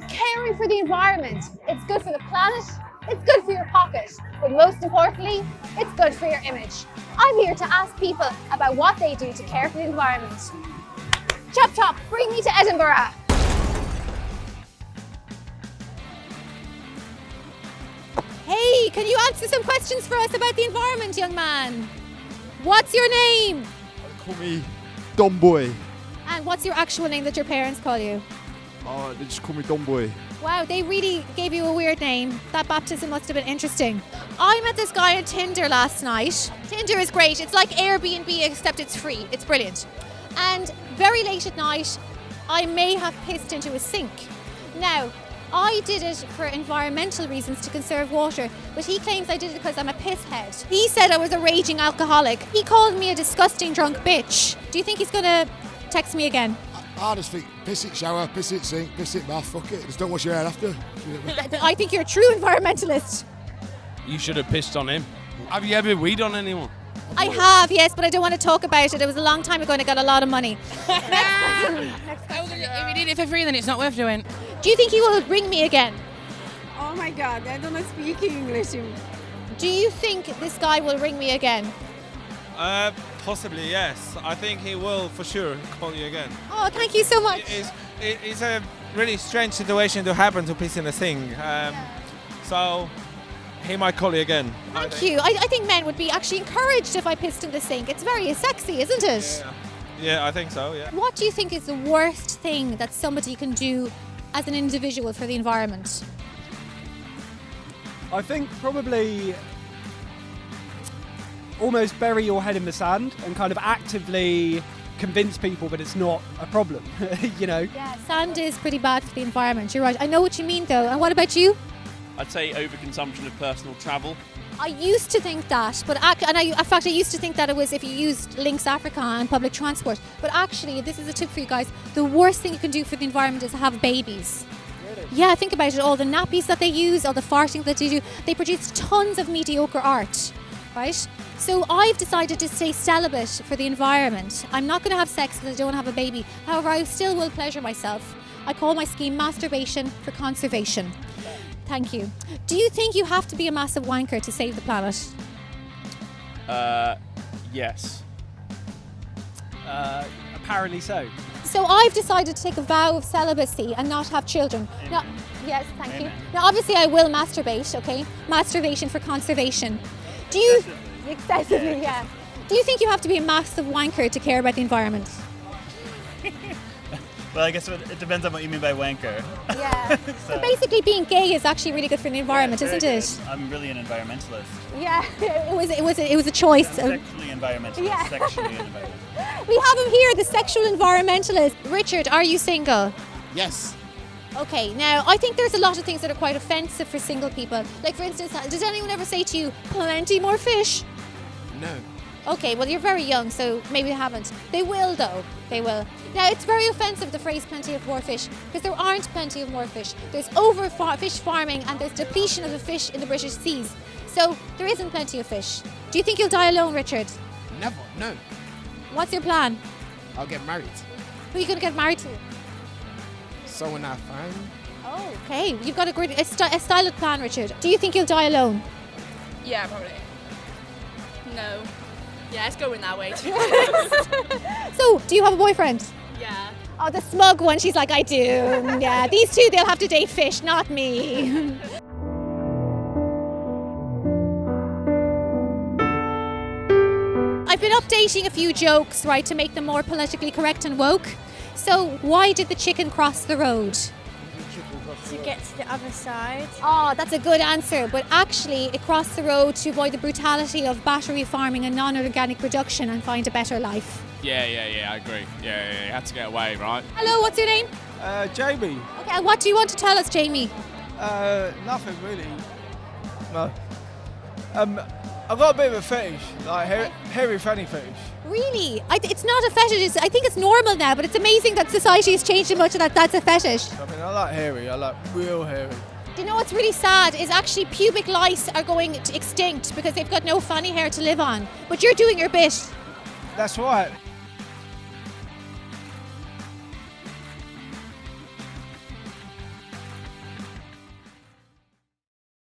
Caring for the environment. It's good for the planet, it's good for your pocket, but most importantly, it's good for your image. I'm here to ask people about what they do to care for the environment. Chop chop, bring me to Edinburgh. Hey, can you answer some questions for us about the environment, young man? What's your name? They call me Don Boy. And what's your actual name that your parents call you? Oh, they just call me Don Boy. Wow, they really gave you a weird name. That baptism must have been interesting. I met this guy on Tinder last night. Tinder is great. It's like Airbnb except it's free. It's brilliant. And very late at night, I may have pissed into a sink. Now, I did it for environmental reasons to conserve water, but he claims I did it because I'm a pisshead. He said I was a raging alcoholic. He called me a disgusting drunk bitch. Do you think he's gonna text me again? I just think piss it shower, piss it sink, piss it bath, fuck it. Just don't wash your hair after. I think you're a true environmentalist. You should have pissed on him. Have you ever weed on anyone? I have, yes, but I don't want to talk about it. It was a long time ago and I got a lot of money. If you did it for free, then it's not worth doing. Do you think he will ring me again? Oh my God, I don't speak English. Do you think this guy will ring me again? Possibly, yes. I think he will for sure call you again. Oh, thank you so much. It's a really strange situation to happen to piss in a sink. So he might call you again. Thank you. I think men would be actually encouraged if I pissed in the sink. It's very sexy, isn't it? Yeah, I think so, yeah. What do you think is the worst thing that somebody can do as an individual for the environment? I think probably almost bury your head in the sand and kind of actively convince people that it's not a problem, you know? Yeah, sand is pretty bad for the environment. You're right. I know what you mean though. And what about you? I'd say overconsumption of personal travel. I used to think that, but in fact, I used to think that it was if you used Lynx Africa and public transport. But actually, this is a tip for you guys, the worst thing you can do for the environment is have babies. Really? Yeah, think about it. All the nappies that they use, all the farting that they do, they produce tons of mediocre art, right? So I've decided to stay celibate for the environment. I'm not going to have sex because I don't have a baby. However, I still will pleasure myself. I call my scheme masturbation for conservation. Thank you. Do you think you have to be a massive wanker to save the planet? Yes. Apparently so. So I've decided to take a vow of celibacy and not have children. Now, yes, thank you. Now, obviously, I will masturbate. Okay, masturbation for conservation. Do you excessively? Yeah. Do you think you have to be a massive wanker to care about the environment? Well, I guess it depends on what you mean by wanker. Yeah. So basically, being gay is actually really good for the environment, isn't it? I'm really an environmentalist. Yeah. It was a choice. Sexually environmentalist. Yeah. Sexually environmentalist. We have him here, the sexual environmentalist. Richard, are you single? Yes. Okay, now I think there's a lot of things that are quite offensive for single people. Like, for instance, does anyone ever say to you, plenty more fish? No. Okay, well, you're very young, so maybe they haven't. They will, though. They will. Now, it's very offensive, the phrase plenty of more fish, because there aren't plenty of more fish. There's fish farming and there's depletion of the fish in the British seas. So there isn't plenty of fish. Do you think you'll die alone, Richard? Never. No. What's your plan? I'll get married. Who are you going to get married to? Someone I find. Oh, okay. You've got a styled plan, Richard. Do you think you'll die alone? Yeah, probably. No. Yeah, it's going that way. So, do you have a boyfriend? Yeah. Oh, the smug one. She's like, I do. Yeah, these two, they'll have to date fish, not me. I've been updating a few jokes, right, to make them more politically correct and woke. So, why did the chicken cross the road? To get to the other side. Oh, that's a good answer. But actually, it crossed the road to avoid the brutality of battery farming and non-organic production and find a better life. Yeah, I agree. Yeah, you had to get away, right? Hello, what's your name? Jamie. Okay, and what do you want to tell us, Jamie? Nothing really. No. I've got a bit of a fetish, like hairy fanny fetish. Really? It's not a fetish. I think it's normal now, but it's amazing that society has changed so much that that's a fetish. I mean, I like hairy. I like real hairy. Do you know what's really sad is actually pubic lice are going extinct because they've got no fanny hair to live on. But you're doing your bit. That's right.